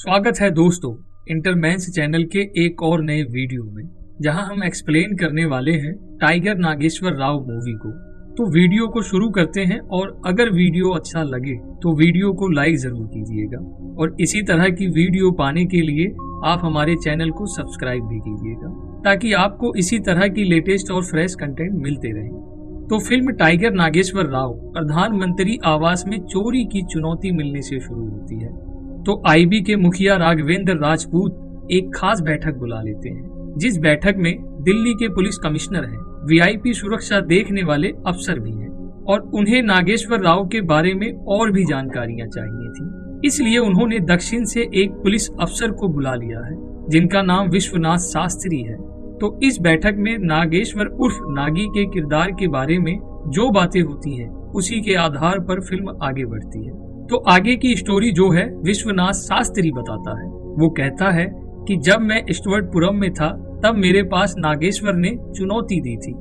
स्वागत है दोस्तों इंटरमेंस चैनल के एक और नए वीडियो में, जहां हम एक्सप्लेन करने वाले हैं टाइगर नागेश्वर राव मूवी को। तो वीडियो को शुरू करते हैं और अगर वीडियो अच्छा लगे तो वीडियो को लाइक जरूर कीजिएगा और इसी तरह की वीडियो पाने के लिए आप हमारे चैनल को सब्सक्राइब भी कीजिएगा ताकि आपको इसी तरह की लेटेस्ट और फ्रेश कंटेंट मिलते रहे। तो फिल्म टाइगर नागेश्वर राव प्रधानमंत्री आवास में चोरी की चुनौती मिलने से शुरू होती है। तो आईबी के मुखिया राघवेंद्र राजपूत एक खास बैठक बुला लेते हैं, जिस बैठक में दिल्ली के पुलिस कमिश्नर हैं, वीआईपी सुरक्षा देखने वाले अफसर भी हैं और उन्हें नागेश्वर राव के बारे में और भी जानकारियां चाहिए थी। इसलिए उन्होंने दक्षिण से एक पुलिस अफसर को बुला लिया है जिनका नाम विश्वनाथ शास्त्री है। तो इस बैठक में नागेश्वर उर्फ नागी के किरदार के बारे में जो बातें होती हैं उसी के आधार पर फिल्म आगे बढ़ती है। तो आगे की स्टोरी जो है विश्वनाथ शास्त्री बताता है। वो कहता है कि जब मैं स्टुअर्टपुरम में था तब मेरे पास नागेश्वर ने चुनौती दी थी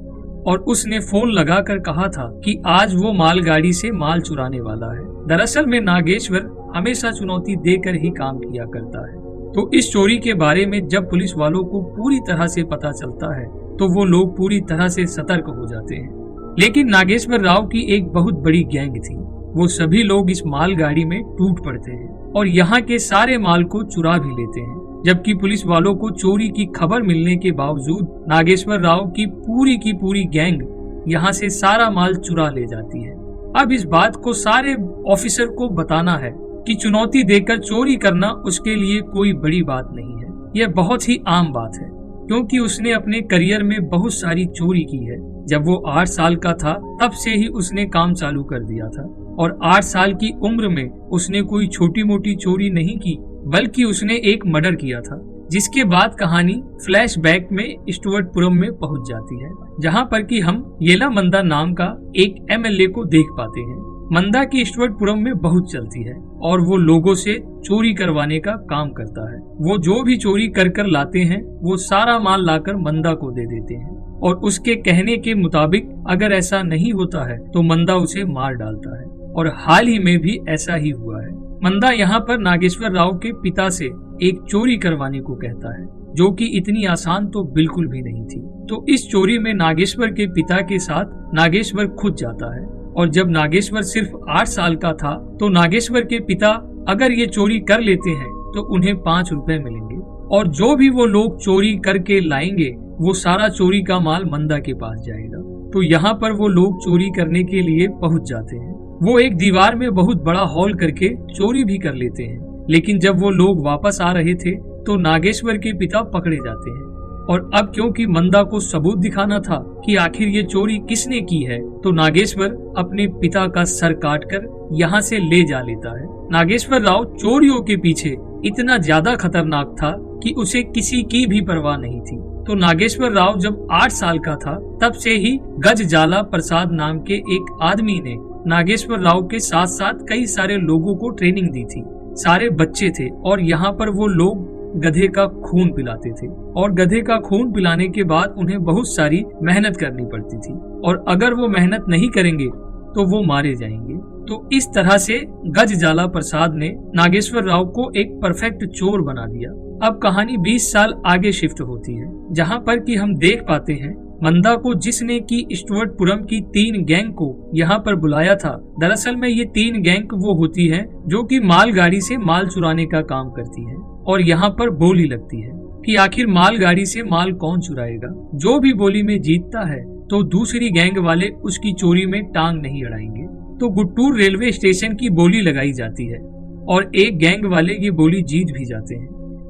और उसने फोन लगाकर कहा था कि आज वो मालगाड़ी से माल चुराने वाला है। दरअसल में नागेश्वर हमेशा चुनौती देकर ही काम किया करता है। तो इस चोरी के बारे में जब पुलिस वालों को पूरी तरह से पता चलता है तो वो लोग पूरी तरह से सतर्क हो जाते हैं। लेकिन नागेश्वर राव की एक बहुत बड़ी गैंग थी। वो सभी लोग इस मालगाड़ी में टूट पड़ते हैं और यहाँ के सारे माल को चुरा भी लेते हैं, जबकि पुलिस वालों को चोरी की खबर मिलने के बावजूद नागेश्वर राव की पूरी गैंग यहाँ से सारा माल चुरा ले जाती है। अब इस बात को सारे ऑफिसर को बताना है कि चुनौती देकर चोरी करना उसके लिए कोई बड़ी बात नहीं है। यह बहुत ही आम बात है क्योंकि उसने अपने करियर में बहुत सारी चोरी की है। जब वो 8 साल का था तब से ही उसने काम चालू कर दिया था और 8 साल की उम्र में उसने कोई छोटी मोटी चोरी नहीं की बल्कि उसने एक मर्डर किया था, जिसके बाद कहानी फ्लैशबैक में स्टुअर्टपुरम में पहुंच जाती है, जहां पर कि हम येला मंदा नाम का एक एमएलए को देख पाते हैं। मंदा की स्टुअर्टपुरम में बहुत चलती है और वो लोगों से चोरी करवाने का काम करता है। वो जो भी चोरी कर लाते हैं वो सारा माल लाकर मंदा को दे देते हैं और उसके कहने के मुताबिक अगर ऐसा नहीं होता है तो मंदा उसे मार डालता है और हाल ही में भी ऐसा ही हुआ है। मंदा यहाँ पर नागेश्वर राव के पिता से एक चोरी करवाने को कहता है, जो कि इतनी आसान तो बिल्कुल भी नहीं थी। तो इस चोरी में नागेश्वर के पिता के साथ नागेश्वर खुद जाता है और जब नागेश्वर सिर्फ 8 साल का था तो नागेश्वर के पिता अगर ये चोरी कर लेते हैं तो उन्हें 5 रुपए मिलेंगे और जो भी वो लोग चोरी करके लाएंगे वो सारा चोरी का माल मंदा के पास जाएगा। तो यहाँ पर वो लोग चोरी करने के लिए पहुँच जाते हैं। वो एक दीवार में बहुत बड़ा हॉल करके चोरी भी कर लेते हैं, लेकिन जब वो लोग वापस आ रहे थे तो नागेश्वर के पिता पकड़े जाते हैं और अब क्योंकि मंदा को सबूत दिखाना था कि आखिर ये चोरी किसने की है, तो नागेश्वर अपने पिता का सर काटकर यहाँ से ले जा लेता है। नागेश्वर राव चोरियों के पीछे इतना ज्यादा खतरनाक था कि उसे किसी की भी परवाह नहीं थी। तो नागेश्वर राव जब 8 साल का था तब से ही गजजाला प्रसाद नाम के एक आदमी ने नागेश्वर राव के साथ साथ कई सारे लोगों को ट्रेनिंग दी थी। सारे बच्चे थे और यहाँ पर वो लोग गधे का खून पिलाते थे और गधे का खून पिलाने के बाद उन्हें बहुत सारी मेहनत करनी पड़ती थी और अगर वो मेहनत नहीं करेंगे तो वो मारे जाएंगे। तो इस तरह से गजजाला प्रसाद ने नागेश्वर राव को एक परफेक्ट चोर बना दिया। अब कहानी 20 साल आगे शिफ्ट होती है, जहाँ पर कि हम देख पाते हैं मंदा को जिसने की स्टुअर्टपुरम की 3 गैंग को यहाँ पर बुलाया था। दरअसल में ये 3 गैंग वो होती है जो कि मालगाड़ी से माल चुराने का काम करती है और यहाँ पर बोली लगती है कि आखिर मालगाड़ी से माल कौन चुराएगा। जो भी बोली में जीतता है तो दूसरी गैंग वाले उसकी चोरी में टांग नहीं अड़ाएंगे। तो गुट्टूर रेलवे स्टेशन की बोली लगाई जाती है और एक गैंग वाले ये बोली जीत भी जाते हैं,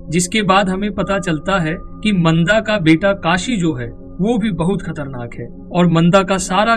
जिसके बाद हमें पता चलता है कि मंदा का बेटा काशी जो है वो भी बहुत खतरनाक है और मंदा का सारा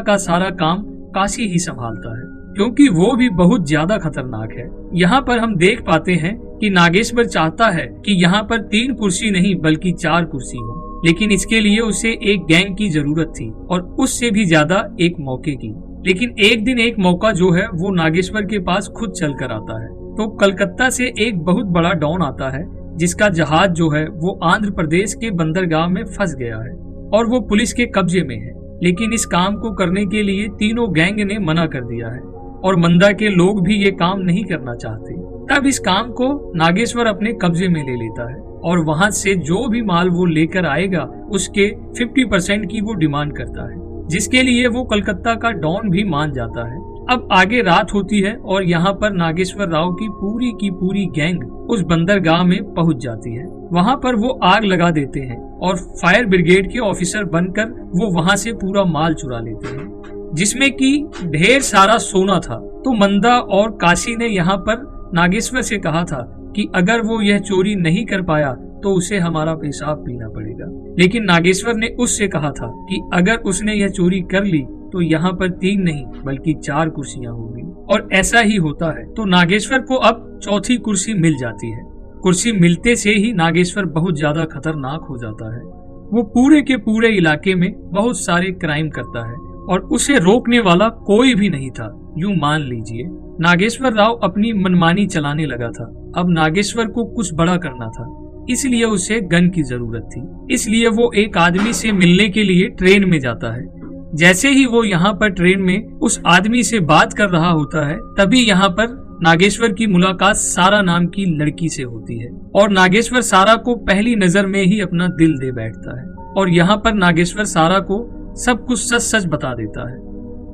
काम काशी ही संभालता है क्योंकि वो भी बहुत ज्यादा खतरनाक है। यहाँ पर हम देख पाते हैं कि नागेश्वर चाहता है कि यहाँ पर 3 कुर्सी नहीं बल्कि 4 कुर्सी हो, लेकिन इसके लिए उसे एक गैंग की जरूरत थी और उससे भी ज्यादा एक मौके की। लेकिन एक दिन एक मौका जो है वो नागेश्वर के पास खुद चल कर आता है। तो कलकत्ता से एक बहुत बड़ा डॉन आता है जिसका जहाज जो है वो आंध्र प्रदेश के बंदरगाह में फंस गया है और वो पुलिस के कब्जे में है। लेकिन इस काम को करने के लिए तीनों गैंग ने मना कर दिया है और मंदा के लोग भी ये काम नहीं करना चाहते। तब इस काम को नागेश्वर अपने कब्जे में ले लेता है और वहां से जो भी माल वो लेकर आएगा उसके 50% की वो डिमांड करता है, जिसके लिए वो कलकत्ता का डॉन भी मान जाता है। अब आगे रात होती है और यहाँ पर नागेश्वर राव की पूरी गैंग उस बंदरगाह में पहुंच जाती है। वहाँ पर वो आग लगा देते हैं और फायर ब्रिगेड के ऑफिसर बनकर वो वहाँ से पूरा माल चुरा लेते हैं, जिसमें कि ढेर सारा सोना था। तो मंदा और काशी ने यहाँ पर नागेश्वर से कहा था कि अगर वो यह चोरी नहीं कर पाया तो उसे हमारा पेशाब पीना पड़ेगा। लेकिन नागेश्वर ने उससे कहा था कि अगर उसने यह चोरी कर ली तो यहाँ पर 3 नहीं बल्कि 4 कुर्सियां होंगी, और ऐसा ही होता है। तो नागेश्वर को अब चौथी कुर्सी मिल जाती है। कुर्सी मिलते से ही नागेश्वर बहुत ज्यादा खतरनाक हो जाता है। वो पूरे के पूरे इलाके में बहुत सारे क्राइम करता है और उसे रोकने वाला कोई भी नहीं था। यूं मान लीजिए नागेश्वर राव अपनी मनमानी चलाने लगा था। अब नागेश्वर को कुछ बड़ा करना था, इसलिए उसे गन की जरूरत थी। इसलिए वो एक आदमी से मिलने के लिए ट्रेन में जाता है। जैसे ही वो यहाँ पर ट्रेन में उस आदमी से बात कर रहा होता है, तभी यहाँ पर नागेश्वर की मुलाकात सारा नाम की लड़की से होती है और नागेश्वर सारा को पहली नजर में ही अपना दिल दे बैठता है। और यहाँ पर नागेश्वर सारा को सब कुछ सच सच बता देता है।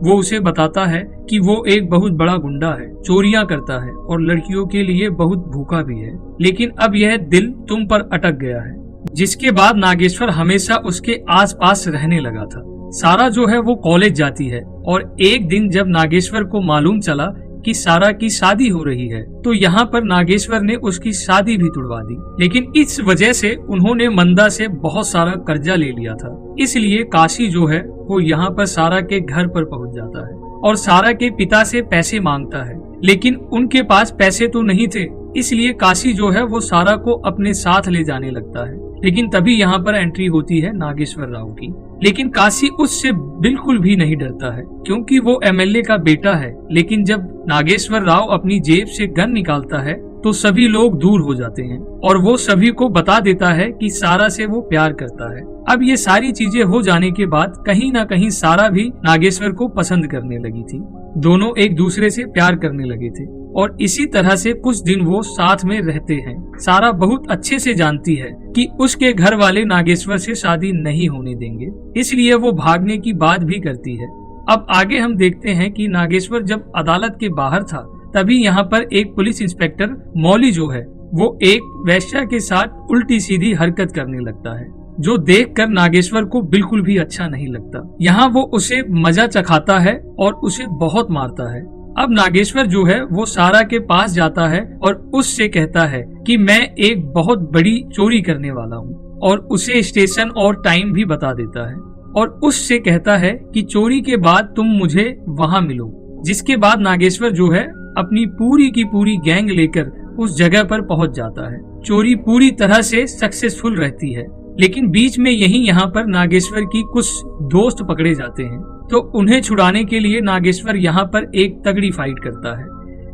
वो उसे बताता है कि वो एक बहुत बड़ा गुंडा है, चोरियां करता है और लड़कियों के लिए बहुत भूखा भी है, लेकिन अब यह दिल तुम पर अटक गया है। जिसके बाद नागेश्वर हमेशा उसके आसपास रहने लगा था। सारा जो है वो कॉलेज जाती है और एक दिन जब नागेश्वर को मालूम चला कि सारा की शादी हो रही है, तो यहाँ पर नागेश्वर ने उसकी शादी भी तुड़वा दी। लेकिन इस वजह से उन्होंने मंदा से बहुत सारा कर्जा ले लिया था। इसलिए काशी जो है वो यहाँ पर सारा के घर पर पहुँच जाता है और सारा के पिता से पैसे मांगता है, लेकिन उनके पास पैसे तो नहीं थे। इसलिए काशी जो है वो सारा को अपने साथ ले जाने लगता है। लेकिन तभी यहाँ पर एंट्री होती है नागेश्वर राव की। लेकिन काशी उससे बिल्कुल भी नहीं डरता है, क्योंकि वो एमएलए का बेटा है। लेकिन जब नागेश्वर राव अपनी जेब से गन निकालता है तो सभी लोग दूर हो जाते हैं और वो सभी को बता देता है कि सारा से वो प्यार करता है। अब ये सारी चीजें हो जाने के बाद कहीं ना कहीं सारा भी नागेश्वर को पसंद करने लगी थी। दोनों एक दूसरे से प्यार करने लगे थे और इसी तरह से कुछ दिन वो साथ में रहते हैं। सारा बहुत अच्छे से जानती है कि उसके घर वाले नागेश्वर से शादी नहीं होने देंगे, इसलिए वो भागने की बात भी करती है। अब आगे हम देखते हैं कि नागेश्वर जब अदालत के बाहर था, तभी यहाँ पर एक पुलिस इंस्पेक्टर मौली जो है वो एक वेश्या के साथ उल्टी सीधी हरकत करने लगता है, जो देखकर नागेश्वर को बिल्कुल भी अच्छा नहीं लगता। यहाँ वो उसे मजा चखाता है और उसे बहुत मारता है। अब नागेश्वर जो है वो सारा के पास जाता है और उससे कहता है कि मैं एक बहुत बड़ी चोरी करने वाला हूँ, और उसे स्टेशन और टाइम भी बता देता है और उससे कहता है कि चोरी के बाद तुम मुझे वहाँ मिलो। जिसके बाद नागेश्वर जो है अपनी पूरी की पूरी गैंग लेकर उस जगह पर पहुंच जाता है। चोरी पूरी तरह से सक्सेसफुल रहती है, लेकिन बीच में यहाँ पर नागेश्वर की कुछ दोस्त पकड़े जाते हैं, तो उन्हें छुड़ाने के लिए नागेश्वर यहाँ पर एक तगड़ी फाइट करता है।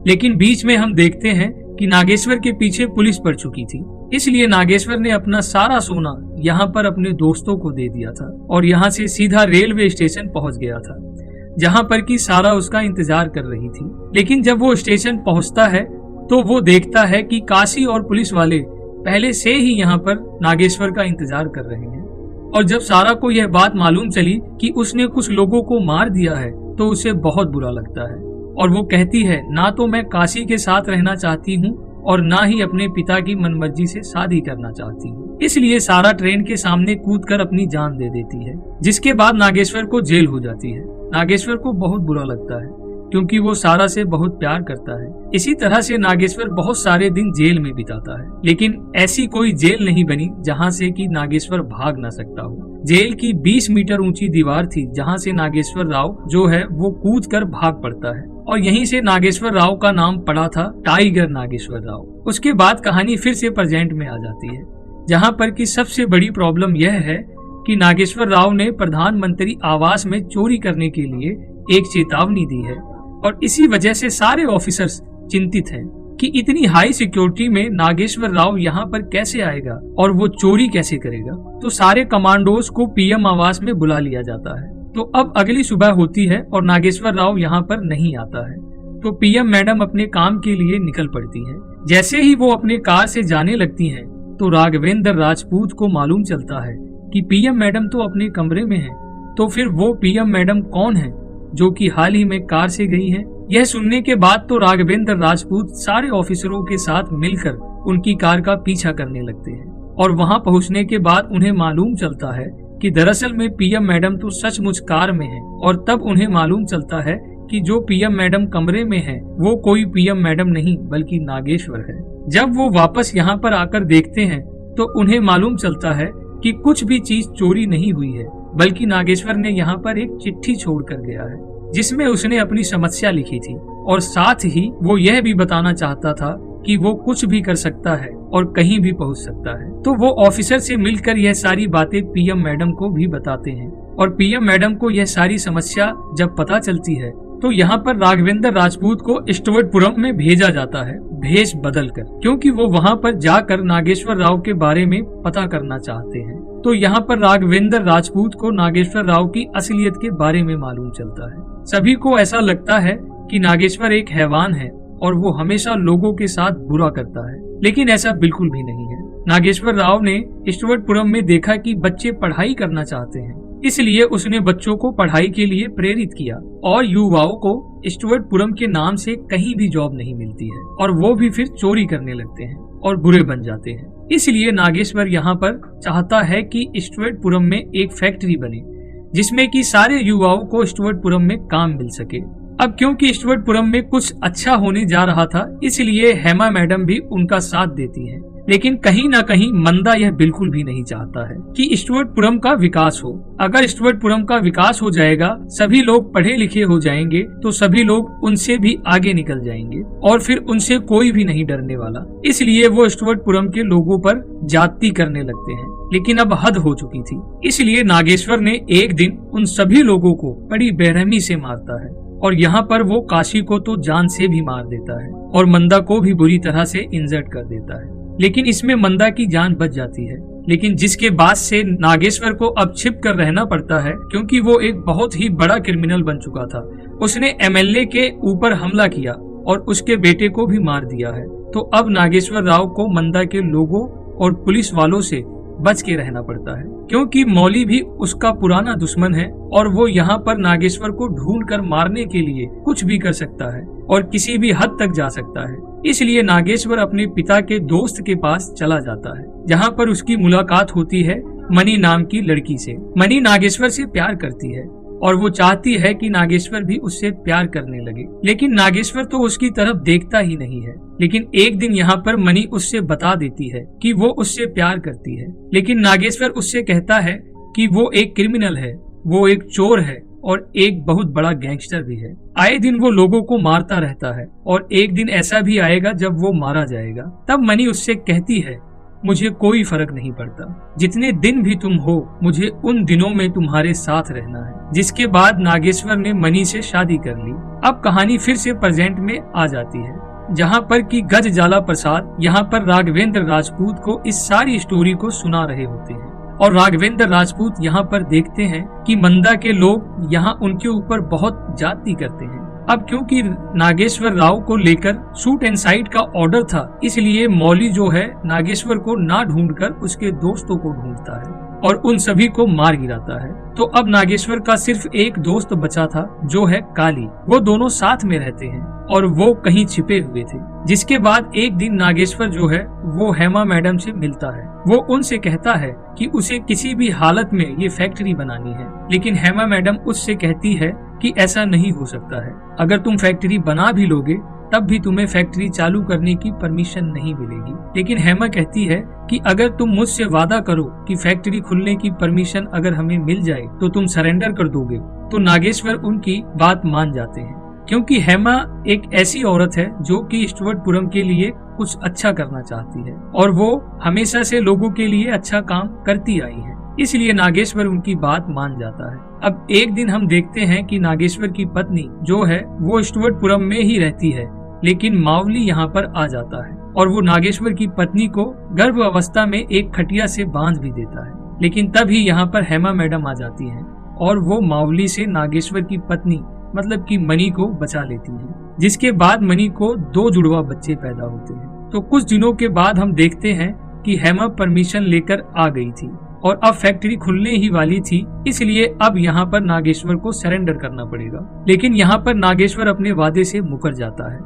लेकिन बीच में हम देखते हैं कि नागेश्वर के पीछे पुलिस पड़ चुकी थी, इसलिए नागेश्वर ने अपना सारा सोना यहाँ पर अपने दोस्तों को दे दिया था और यहाँ से सीधा रेलवे स्टेशन पहुँच गया था, जहाँ पर कि सारा उसका इंतजार कर रही थी। लेकिन जब वो स्टेशन पहुँचता है तो वो देखता है कि काशी और पुलिस वाले पहले से ही यहाँ पर नागेश्वर का इंतजार कर रहे हैं। और जब सारा को यह बात मालूम चली कि उसने कुछ लोगों को मार दिया है, तो उसे बहुत बुरा लगता है और वो कहती है, ना तो मैं काशी के साथ रहना चाहती हूँ और ना ही अपने पिता की मनमर्जी से शादी करना चाहती हूँ। इसलिए सारा ट्रेन के सामने कूदकर अपनी जान दे देती है, जिसके बाद नागेश्वर को जेल हो जाती है। नागेश्वर को बहुत बुरा लगता है क्योंकि वो सारा से बहुत प्यार करता है। इसी तरह से नागेश्वर बहुत सारे दिन जेल में बिताता है, लेकिन ऐसी कोई जेल नहीं बनी जहाँ से कि नागेश्वर भाग ना सकता हो। जेल की 20 मीटर ऊंची दीवार थी जहाँ से नागेश्वर राव जो है वो कूदकर भाग पड़ता है और यहीं से नागेश्वर राव का नाम पड़ा था टाइगर नागेश्वर राव। उसके बाद कहानी फिर से प्रेजेंट में आ जाती है, जहाँ पर की सबसे बड़ी प्रॉब्लम यह है कि नागेश्वर राव ने प्रधानमंत्री आवास में चोरी करने के लिए एक चेतावनी दी है और इसी वजह से सारे ऑफिसर्स चिंतित हैं कि इतनी हाई सिक्योरिटी में नागेश्वर राव यहाँ पर कैसे आएगा और वो चोरी कैसे करेगा। तो सारे कमांडोज को पीएम आवास में बुला लिया जाता है। तो अब अगली सुबह होती है और नागेश्वर राव यहाँ पर नहीं आता है। तो पीएम मैडम अपने काम के लिए निकल पड़ती हैं। जैसे ही वो अपने कार से जाने लगती हैं, तो राघवेंद्र राजपूत को मालूम चलता है कि पीएम मैडम तो अपने कमरे में हैं। तो फिर वो पीएम मैडम कौन है जो कि हाल ही में कार से गई है? यह सुनने के बाद तो राघवेंद्र राजपूत सारे ऑफिसरों के साथ मिलकर उनकी कार का पीछा करने लगते हैं और वहां पहुंचने के बाद उन्हें मालूम चलता है कि दरअसल में पीएम मैडम तो सचमुच कार में है। और तब उन्हें मालूम चलता है कि जो पीएम मैडम कमरे में है वो कोई पीएम मैडम नहीं बल्कि नागेश्वर है। जब वो वापस यहाँ पर आकर देखते हैं तो उन्हें मालूम चलता है कि कुछ भी चीज चोरी नहीं हुई है, बल्कि नागेश्वर ने यहाँ पर एक चिट्ठी छोड़ कर गया है जिसमें उसने अपनी समस्या लिखी थी और साथ ही वो यह भी बताना चाहता था कि वो कुछ भी कर सकता है और कहीं भी पहुंच सकता है। तो वो ऑफिसर से मिलकर यह सारी बातें पीएम मैडम को भी बताते हैं और पीएम मैडम को यह सारी समस्या जब पता चलती है तो यहाँ पर राघवेंद्र राजपूत को स्टुअर्टपुरम में भेजा जाता है, भेष बदलकर, क्योंकि वो वहाँ पर जाकर नागेश्वर राव के बारे में पता करना चाहते हैं। तो यहाँ पर राघवेंद्र राजपूत को नागेश्वर राव की असलियत के बारे में मालूम चलता है। सभी को ऐसा लगता है कि नागेश्वर एक हैवान है और वो हमेशा लोगों के साथ बुरा करता है, लेकिन ऐसा बिल्कुल भी नहीं है। नागेश्वर राव ने स्टुअर्टपुरम में देखा कि बच्चे पढ़ाई करना चाहते हैं, इसलिए उसने बच्चों को पढ़ाई के लिए प्रेरित किया और युवाओं को स्टुअर्टपुरम के नाम से कहीं भी जॉब नहीं मिलती है और वो भी फिर चोरी करने लगते हैं और बुरे बन जाते हैं। इसलिए नागेश्वर यहाँ पर चाहता है कि स्टुअर्टपुरम में एक फैक्ट्री बने जिसमें कि सारे युवाओं को स्टुअर्टपुरम में काम मिल सके। अब क्योंकि स्टुअर्टपुरम में कुछ अच्छा होने जा रहा था, इसलिए हेमा मैडम भी उनका साथ देती है। लेकिन कहीं ना कहीं मंदा यह बिल्कुल भी नहीं चाहता है कि स्टुअर्टपुरम का विकास हो। अगर स्टुअर्टपुरम का विकास हो जाएगा, सभी लोग पढ़े लिखे हो जाएंगे, तो सभी लोग उनसे भी आगे निकल जाएंगे और फिर उनसे कोई भी नहीं डरने वाला। इसलिए वो स्टुअर्टपुरम के लोगों पर जाति करने लगते हैं, लेकिन अब हद हो चुकी थी। इसलिए नागेश्वर ने एक दिन उन सभी लोगों को बड़ी बेरहमी से मारता है और यहाँ पर वो काशी को तो जान से भी मार देता है और मंदा को भी बुरी तरह से इंजर्ड कर देता है। लेकिन इसमें मंदा की जान बच जाती है, लेकिन जिसके बाद से नागेश्वर को अब छिप कर रहना पड़ता है क्योंकि वो एक बहुत ही बड़ा क्रिमिनल बन चुका था। उसने एमएलए के ऊपर हमला किया और उसके बेटे को भी मार दिया है। तो अब नागेश्वर राव को मंदा के लोगों और पुलिस वालों से बच के रहना पड़ता है क्योंकि मौली भी उसका पुराना दुश्मन है और वो यहाँ पर नागेश्वर को ढूंढकर मारने के लिए कुछ भी कर सकता है और किसी भी हद तक जा सकता है। इसलिए नागेश्वर अपने पिता के दोस्त के पास चला जाता है, जहाँ पर उसकी मुलाकात होती है मनी नाम की लड़की से। मनी नागेश्वर से प्यार करती है और वो चाहती है कि नागेश्वर भी उससे प्यार करने लगे, लेकिन नागेश्वर तो उसकी तरफ देखता ही नहीं है। लेकिन एक दिन यहाँ पर मनी उससे बता देती है कि वो उससे प्यार करती है, लेकिन नागेश्वर उससे कहता है कि वो एक क्रिमिनल है, वो एक चोर है और एक बहुत बड़ा गैंगस्टर भी है। आए दिन वो लोगों को मारता रहता है और एक दिन ऐसा भी आएगा जब वो मारा जाएगा। तब मनी उससे कहती है, मुझे कोई फर्क नहीं पड़ता, जितने दिन भी तुम हो, मुझे उन दिनों में तुम्हारे साथ रहना है। जिसके बाद नागेश्वर ने मनी से शादी कर ली। अब कहानी फिर से प्रेजेंट में आ जाती है, जहाँ पर कि गज जाला प्रसाद यहाँ पर राघवेंद्र राजपूत को इस सारी स्टोरी को सुना रहे होते हैं और राघवेंद्र राजपूत यहाँ पर देखते हैं कि मंदा के लोग यहाँ उनके ऊपर बहुत जाति करते हैं। अब क्योंकि नागेश्वर राव को लेकर शूट एंड साइट का ऑर्डर था, इसलिए मौली जो है नागेश्वर को ना ढूंढकर उसके दोस्तों को ढूंढता है और उन सभी को मार गिराता है। तो अब नागेश्वर का सिर्फ एक दोस्त बचा था जो है काली। वो दोनों साथ में रहते हैं और वो कहीं छिपे हुए थे। जिसके बाद एक दिन नागेश्वर जो है वो हेमा मैडम से मिलता है। वो उनसे कहता है कि उसे किसी भी हालत में ये फैक्ट्री बनानी है, लेकिन हेमा मैडम उससे कहती है कि ऐसा नहीं हो सकता है। अगर तुम फैक्ट्री बना भी लोगे तब भी तुम्हें फैक्ट्री चालू करने की परमिशन नहीं मिलेगी। लेकिन हेमा कहती है कि अगर तुम मुझसे वादा करो कि फैक्ट्री खुलने की परमिशन अगर हमें मिल जाए तो तुम सरेंडर कर दोगे। तो नागेश्वर उनकी बात मान जाते हैं क्योंकि हेमा एक ऐसी औरत है जो कि स्टुअर्टपुरम के लिए कुछ अच्छा करना चाहती है और वो हमेशा से लोगों के लिए अच्छा काम करती आई है। इसलिए नागेश्वर उनकी बात मान जाता है। अब एक दिन हम देखते हैं कि नागेश्वर की पत्नी जो है वो स्टुअर्टपुरम में ही रहती है, लेकिन मावली यहाँ पर आ जाता है और वो नागेश्वर की पत्नी को गर्भ अवस्था में एक खटिया से बांध भी देता है। लेकिन तभी यहाँ पर हेमा मैडम आ जाती हैं और वो मावली से नागेश्वर की पत्नी मतलब कि मनी को बचा लेती है, जिसके बाद मनी को 2 जुड़वा बच्चे पैदा होते हैं। तो कुछ दिनों के बाद हम देखते हैं कि हेमा परमिशन लेकर आ गई थी और अब फैक्ट्री खुलने ही वाली थी, इसलिए अब यहाँ पर नागेश्वर को सरेंडर करना पड़ेगा। लेकिन यहाँ पर नागेश्वर अपने वादे से मुकर जाता है।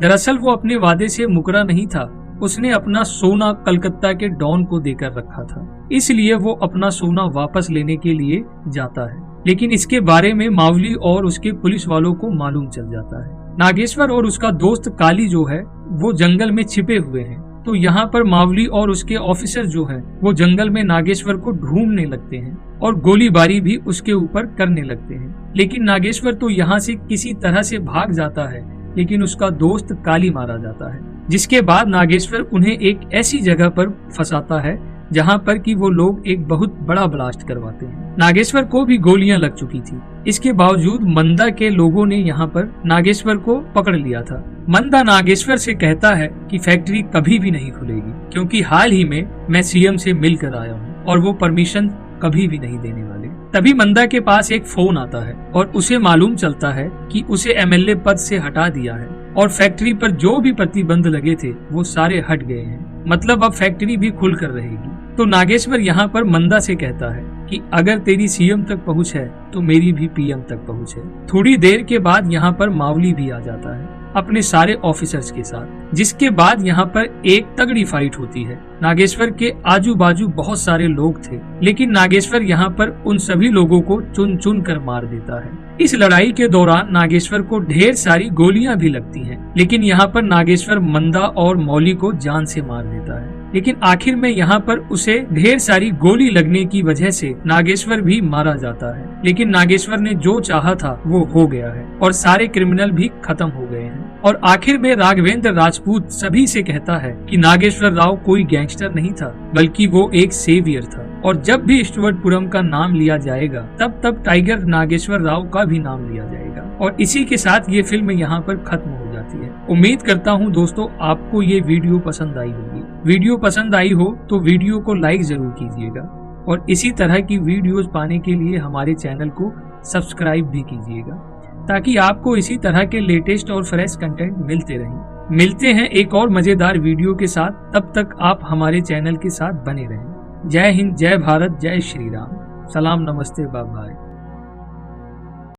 दरअसल वो अपने वादे से मुकरा नहीं था, उसने अपना सोना कलकत्ता के डॉन को देकर रखा था, इसलिए वो अपना सोना वापस लेने के लिए जाता है। लेकिन इसके बारे में मावली और उसके पुलिस वालों को मालूम चल जाता है। नागेश्वर और उसका दोस्त काली जो है वो जंगल में छिपे हुए हैं। तो यहाँ पर मावली और उसके ऑफिसर जो है वो जंगल में नागेश्वर को ढूंढने लगते हैं और गोलीबारी भी उसके ऊपर करने लगते हैं। लेकिन नागेश्वर तो यहाँ से किसी तरह से भाग जाता है, लेकिन उसका दोस्त काली मारा जाता है। जिसके बाद नागेश्वर उन्हें एक ऐसी जगह पर फंसाता है जहाँ पर कि वो लोग एक बहुत बड़ा ब्लास्ट करवाते हैं। नागेश्वर को भी गोलियां लग चुकी थी, इसके बावजूद मंदा के लोगों ने यहाँ पर नागेश्वर को पकड़ लिया था। मंदा नागेश्वर से कहता है कि फैक्ट्री कभी भी नहीं खुलेगी, क्योंकि हाल ही में मैं सीएम से मिलकर आया हूँ और वो परमिशन कभी भी नहीं देने वाले। तभी मंदा के पास एक फोन आता है और उसे मालूम चलता है कि उसे एमएलए पद से हटा दिया है और फैक्ट्री पर जो भी प्रतिबंध लगे थे वो सारे हट गए हैं, मतलब अब फैक्ट्री भी खुलकर रहेगी। तो नागेश्वर यहाँ पर मंदा से कहता है कि अगर तेरी सीएम तक पहुँच है तो मेरी भी पीएम तक पहुँच है। थोड़ी देर के बाद यहाँ पर मावली भी आ जाता है अपने सारे ऑफिसर्स के साथ, जिसके बाद यहाँ पर एक तगड़ी फाइट होती है। नागेश्वर के आजू बाजू बहुत सारे लोग थे, लेकिन नागेश्वर यहाँ पर उन सभी लोगों को चुन चुन कर मार देता है। इस लड़ाई के दौरान नागेश्वर को ढेर सारी गोलियां भी लगती हैं, लेकिन यहाँ पर नागेश्वर मंदा और मौली को जान से मार देता है। लेकिन आखिर में यहाँ पर उसे ढेर सारी गोली लगने की वजह से नागेश्वर भी मारा जाता है। लेकिन नागेश्वर ने जो चाहा था वो हो गया है और सारे क्रिमिनल भी खत्म हो गए हैं। और आखिर में राघवेंद्र राजपूत सभी से कहता है कि नागेश्वर राव कोई गैंगस्टर नहीं था, बल्कि वो एक सेवियर था। और जब भी स्टुअर्टपुरम का नाम लिया जाएगा तब टाइगर नागेश्वर राव का भी नाम लिया जाएगा। और इसी के साथ ये फिल्म यहाँ पर खत्म हो जाती है। उम्मीद करता हूँ दोस्तों आपको ये वीडियो पसंद आई होगी। वीडियो पसंद आई हो तो वीडियो को लाइक जरूर कीजिएगा और इसी तरह की वीडियोस पाने के लिए हमारे चैनल को सब्सक्राइब भी कीजिएगा, ताकि आपको इसी तरह के लेटेस्ट और फ्रेश कंटेंट मिलते रहें। मिलते हैं एक और मजेदार वीडियो के साथ, तब तक आप हमारे चैनल के साथ बने रहें। जय हिंद, जय भारत, जय श्री राम। सलाम, नमस्ते, बाय बाय।